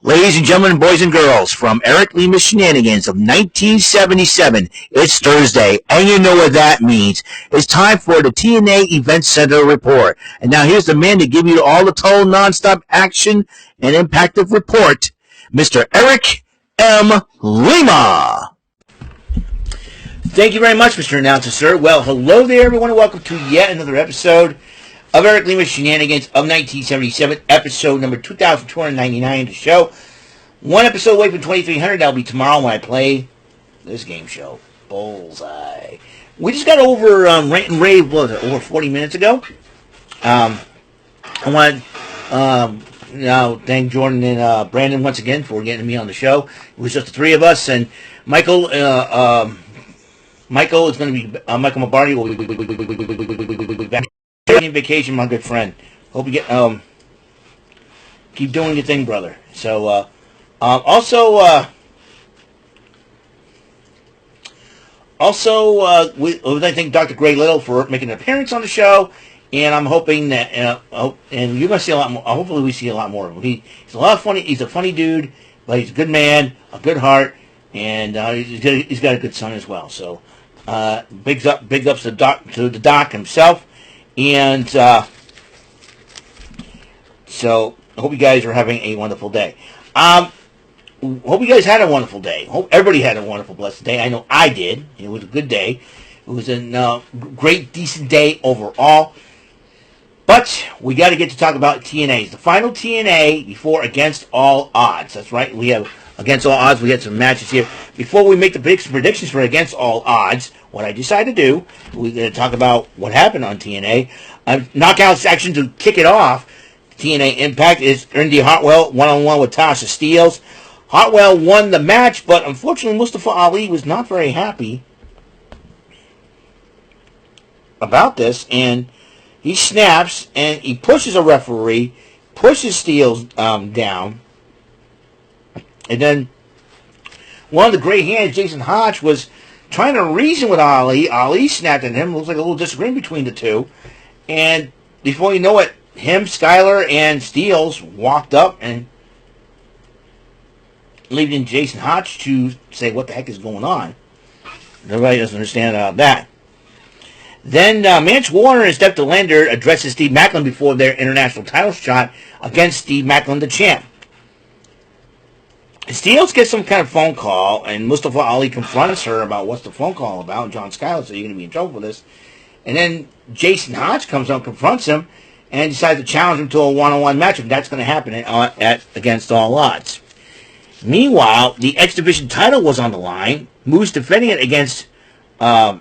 Ladies and gentlemen, boys and girls, from Eric Lima's Shenanigans of 1977, it's Thursday, and you know what that means. It's time for the TNA Event Center report. And now here's the man to give you all the total non-stop action and impactful report, Mr. Eric M. Lima. Thank you very much, Mr. Announcer, sir. Well, hello there, everyone, and welcome to yet another episode of Eric Lima's Shenanigans of 1977, episode number 2299 of the show. One episode away from 2300. That'll be tomorrow when I play this game show, Bullseye. We just got over Rant and Rave, what was it, over 40 minutes ago. I want to thank Jordan and Brandon once again for getting me on the show. It was just the three of us, and Michael is going to be, Michael Mabardi will be back. Taking vacation, my good friend. Hope you get keep doing your thing, brother. So also I thank Dr. Gray Little for making an appearance on the show, and I'm hoping that and you're gonna see a lot more. Hopefully, we see a lot more of him. He's a lot of funny. He's a funny dude, but he's a good man, a good heart, and he's got a good son as well. So big ups to the doc himself. And so I hope you guys are having a wonderful day. Hope you guys had a wonderful day. Hope everybody had a wonderful, blessed day. I know I did. It was a good day. It was a great, decent day overall. But we got to get to talk about TNAs. The final TNA before Against All Odds. That's right. We have Against All Odds. We had some matches here. Before we make the predictions for Against All Odds, what I decided to do, we're going to talk about what happened on TNA. Knockout section to kick it off. TNA Impact is Indy Hartwell one-on-one with Tasha Steelz. Hartwell won the match, but unfortunately Mustafa Ali was not very happy about this, and he snaps and he pushes a referee, pushes Steelz down, and then one of the great hands, Jason Hodge, was trying to reason with Ali. Ali snapped at him. Looks like a little disagreement between the two. And before you know it, him, Skyler, and Steelz walked up and leaving Jason Hodge to say what the heck is going on. Everybody doesn't understand about that. Then Mance Warner and Steph DeLander addresses Steve Macklin before their international title shot against Steve Macklin, the champ. Steelz gets some kind of phone call, and Mustafa Ali confronts her about what's the phone call about. John Skyler says, you're going to be in trouble for this. And then Jason Hodge comes up, confronts him, and decides to challenge him to a one-on-one match, and that's going to happen at Against All Odds. Meanwhile, the X Division title was on the line. Moose defending it against Eric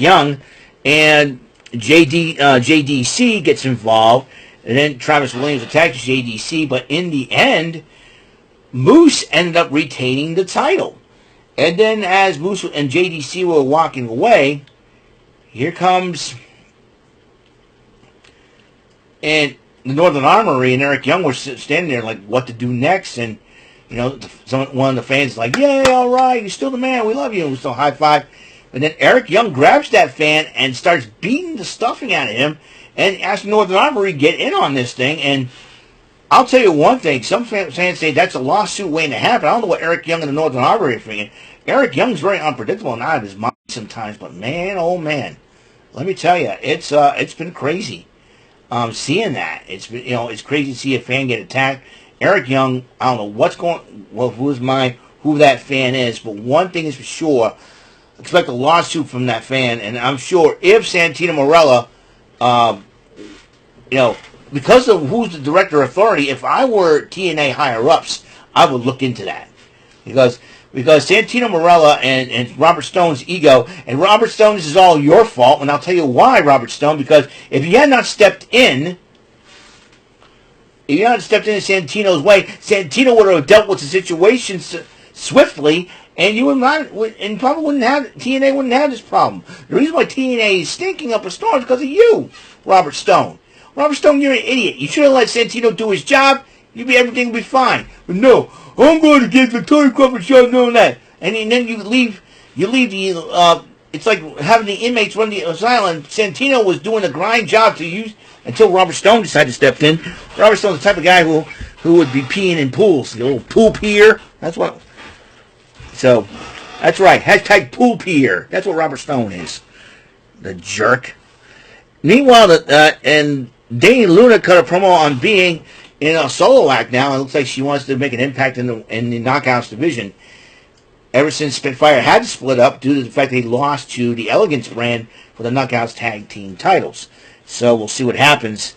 Young, and JDC gets involved. And then Travis Williams attacks JDC, but in the end, Moose ended up retaining the title. And then as Moose and JDC were walking away, here comes and the Northern Armory and Eric Young were standing there like, what to do next? And, you know, one of the fans is like, yay, all right, you're still the man, we love you. And so high five. And then Eric Young grabs that fan and starts beating the stuffing out of him and asks Northern Armory to get in on this thing. And I'll tell you one thing. Some fans say that's a lawsuit waiting to happen. I don't know what Eric Young and the Northern Armory are thinking. Eric Young's very unpredictable and out of his mind sometimes. But man, oh man, let me tell you, it's been crazy. Seeing that, it's been, it's crazy to see a fan get attacked. Eric Young, I don't know what's going. Well, who that fan is, but one thing is for sure. Expect a lawsuit from that fan, and I'm sure if Santino Marella, because of who's the director authority, if I were TNA higher-ups, I would look into that. Because Santino Marella and Robert Stone's ego, and Robert Stone, this is all your fault, and I'll tell you why, Robert Stone, because if you had not stepped in, Santino's way, Santino would have dealt with the situation swiftly, and you would not, and probably wouldn't have, TNA wouldn't have this problem. The reason why TNA is stinking up a storm is because of you, Robert Stone. Robert Stone, you're an idiot. You should have let Santino do his job. Everything would be fine. But no, I'm going to give Victoria Crawford a shot knowing that. And then you leave the it's like having the inmates run the asylum. Santino was doing a grind job to use until Robert Stone decided to step in. Robert Stone's the type of guy who would be peeing in pools. The old pool peer. That's what. So, that's right. Hashtag pool peer. That's what Robert Stone is. The jerk. Meanwhile, and Dani Luna cut a promo on being in a solo act now. It looks like she wants to make an impact in the Knockouts division. Ever since Spitfire had to split up due to the fact they lost to the Elegance brand for the Knockouts tag team titles. So we'll see what happens.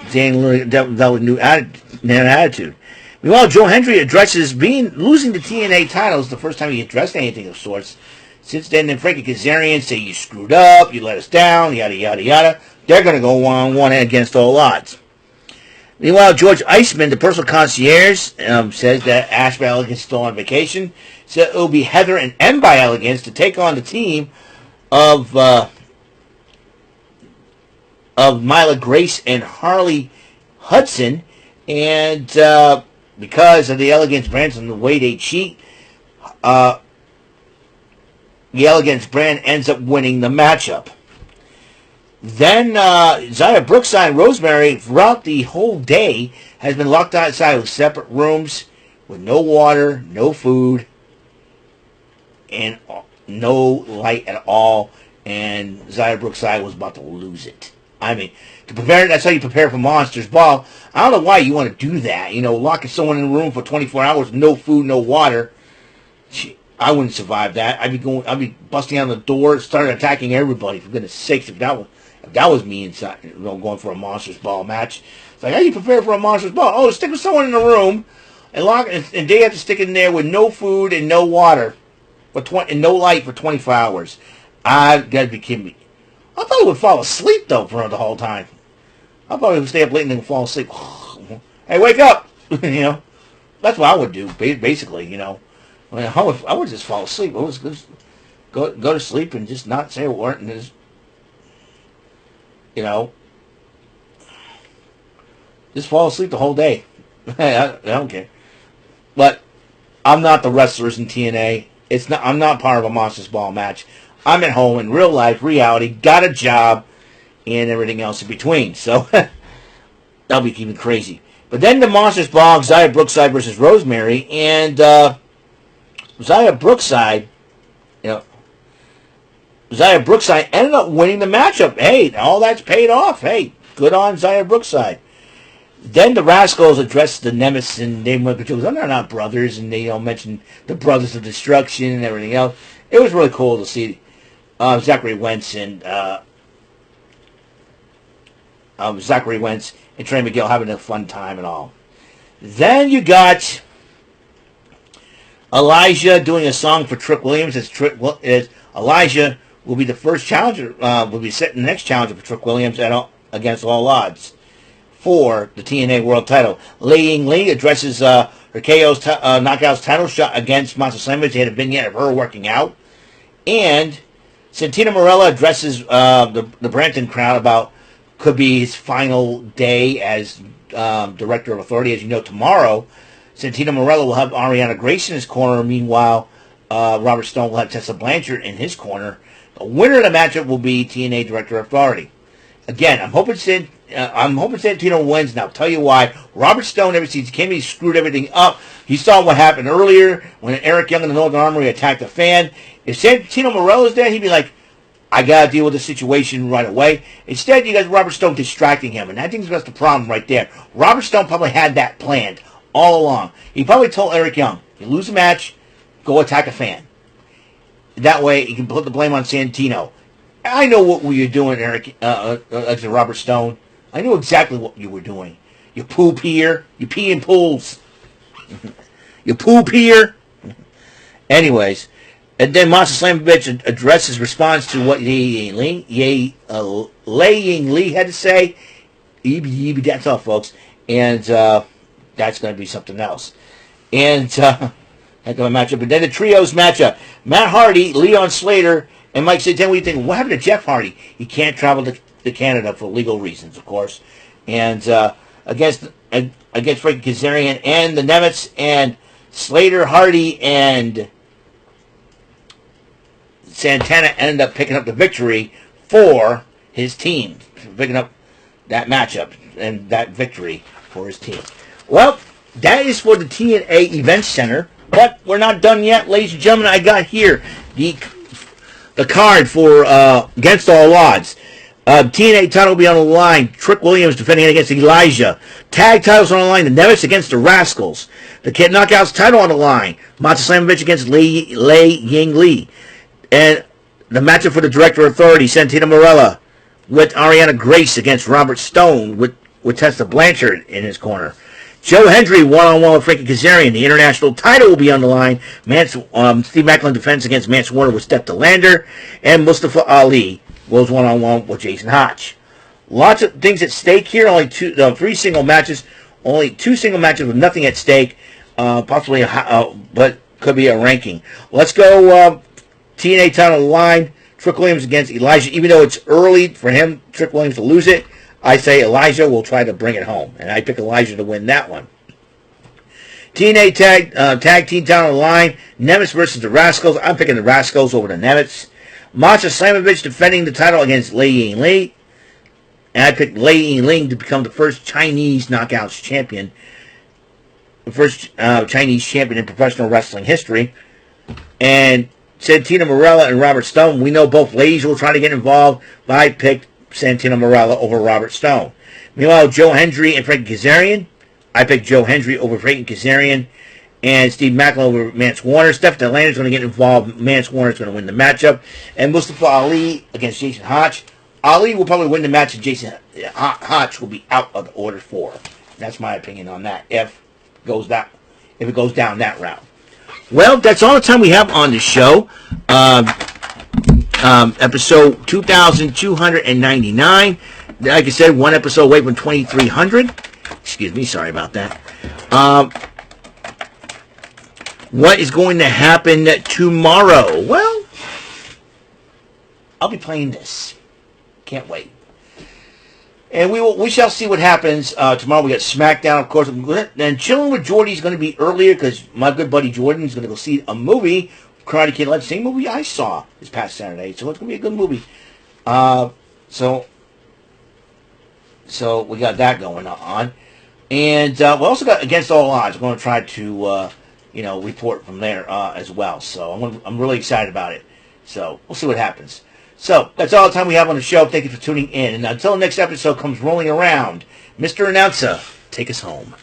Dani Luna that with new attitude. Meanwhile, Joe Hendry addresses losing the TNA titles the first time he addressed anything of sorts. Since then, Frankie Kazarian say you screwed up, you let us down, yada, yada, yada. They're going to go one against all odds. Meanwhile, George Iceman, the personal concierge, says that Ash by Elegance is still on vacation. So it will be Heather and M by Elegance to take on the team of Myla Grace and Harley Hudson. And because of the Elegance brands and the way they cheat, the Elegance brand ends up winning the matchup. Then Zaya Brookside and Rosemary throughout the whole day has been locked outside with separate rooms with no water, no food, and no light at all. And Zaya Brookside was about to lose it. I mean, to prepare, that's how you prepare for Monsters Ball. I don't know why you want to do that. You know, locking someone in a room for 24 hours, no food, no water. I wouldn't survive that. I'd be busting down the door, starting attacking everybody. For goodness sakes, if that was me inside, going for a Monsters Ball match. It's like, how do you prepare for a Monsters Ball? Oh, stick with someone in the room and they have to stick in there with no food and no water, and no light for 24 hours. I've got to be kidding me. I thought he would fall asleep though for the whole time. I thought he would stay up late and then fall asleep. Hey, wake up! That's what I would do. Basically, I would just fall asleep. I would just go to sleep and just not say a word and just. Just fall asleep the whole day. I don't care. But I'm not the wrestlers in TNA. I'm not part of a Monsters Ball match. I'm at home in real life, reality, got a job, and everything else in between. So that'll be keeping crazy. But then the Monsters Ball, Zaya Brookside versus Rosemary, and Zaya Brookside ended up winning the matchup. Hey, all that's paid off. Hey, good on Zaya Brookside. Then the Rascals addressed the Nemesis and they went to they're not brothers, and they mentioned the Brothers of Destruction and everything else. It was really cool to see Zachary Wentz and Trey Miguel having a fun time and all. Then you got Elijah doing a song for Trick Williams. As Elijah will be the first challenger, will be setting the next challenger for Trick Williams against all odds for the TNA World Title. Lei Ying Lee addresses her KO's Knockouts title shot against Monster Slamage. They had a vignette of her working out. And Santino Marella addresses the Brampton crowd about could be his final day as Director of Authority. As you know, tomorrow, Santino Marella will have Ariana Grace in his corner. Meanwhile, Robert Stone will have Tessa Blanchard in his corner. The winner of the matchup will be TNA Director of Authority. Again, I'm hoping Santino wins, and I'll tell you why. Robert Stone, ever since he came in, he screwed everything up. You saw what happened earlier when Eric Young and the Northern Armory attacked a fan. If Santino Marella's there, he'd be like, I got to deal with the situation right away. Instead, you got Robert Stone distracting him, and I think that's the problem right there. Robert Stone probably had that planned all along. He probably told Eric Young, you lose a match, go attack a fan. That way, he can put the blame on Santino. I know what you were doing, Eric, Robert Stone. I knew exactly what you were doing. You poop here. You pee in pools. You poop here. Anyways, and then Monster Slamovich addresses response to what Lei Ying Lee had to say. That's all, folks. And that's going to be something else. And heck of a matchup. And then the trios matchup. Matt Hardy, Leon Slater, and Mike Santana. What do you think? What happened to Jeff Hardy? He can't travel to Canada for legal reasons, of course. And against Frankie Kazarian and the Nemesis and Slater, Hardy, and Santana ended up picking up the victory for his team, picking up that matchup and that victory for his team. Well, that is for the TNA Event Center, but we're not done yet, ladies and gentlemen. I got here the card for Against All Odds. TNA title will be on the line. Trick Williams defending it against Elijah. Tag titles on the line. The Nevis against the Rascals. The Kid Knockouts title on the line. Mata Slamovich against Lei Ying Lee. And the matchup for the Director of Authority, Santina Marella, with Ariana Grace against Robert Stone, with Tessa Blanchard in his corner. Joe Hendry one-on-one with Frankie Kazarian. The international title will be on the line. Steve Macklin defends against Mance Warner with Steph DeLander. And Mustafa Ali goes one-on-one with Jason Hotch. Lots of things at stake here. Only three single matches. Only two single matches with nothing at stake. Possibly, but could be a ranking. Let's go TNA title on the line. Trick Williams against Elijah. Even though it's early for him, Trick Williams, to lose it, I say Elijah will try to bring it home. And I pick Elijah to win that one. TNA tag team title on the line. Nevis versus the Rascals. I'm picking the Rascals over the Nevis. Masha Slamovich defending the title against Lei Ying Lee. And I picked Lei Ying Lee to become the first Chinese Knockouts champion. The first Chinese champion in professional wrestling history. And Santina Marella and Robert Stone. We know both ladies will try to get involved, but I picked Santina Marella over Robert Stone. Meanwhile, Joe Hendry and Frankie Kazarian. I picked Joe Hendry over Frankie Kazarian. And Steve Macklin over Mance Warner. Steph DeLander is going to get involved. Mance Warner is going to win the matchup. And Mustafa Ali against Jason Hotch. Ali will probably win the match, and Jason Hotch will be out of the Order 4. That's my opinion on that, if it goes down that route. Well, that's all the time we have on the show. Episode 2299. Like I said, one episode away from 2300. Excuse me, sorry about that. What is going to happen tomorrow? Well, I'll be playing this. Can't wait. And we shall see what happens. Tomorrow we got SmackDown, of course. And Chilling with Jordy is going to be earlier because my good buddy Jordan is going to go see a movie, Karate Kid Legend, same movie I saw this past Saturday. So it's going to be a good movie. So we got that going on. And we also got Against All Odds. We're going to try to report from there as well. So I'm really excited about it. So we'll see what happens. So that's all the time we have on the show. Thank you for tuning in. And until the next episode comes rolling around, Mr. Announcer, take us home.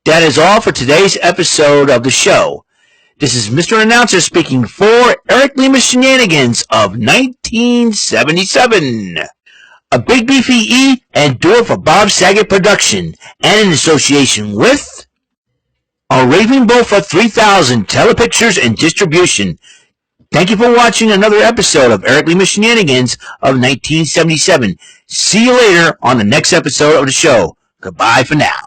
That is all for today's episode of the show. This is Mr. Announcer speaking for Eric Lima Shenanigans of 1977. A Big Beefy E and do it for Bob Saget production, and in association with a Raving Bull for 3000 Telepictures and Distribution. Thank you for watching another episode of Eric Lima Shenanigans of 1977. See you later on the next episode of the show. Goodbye for now.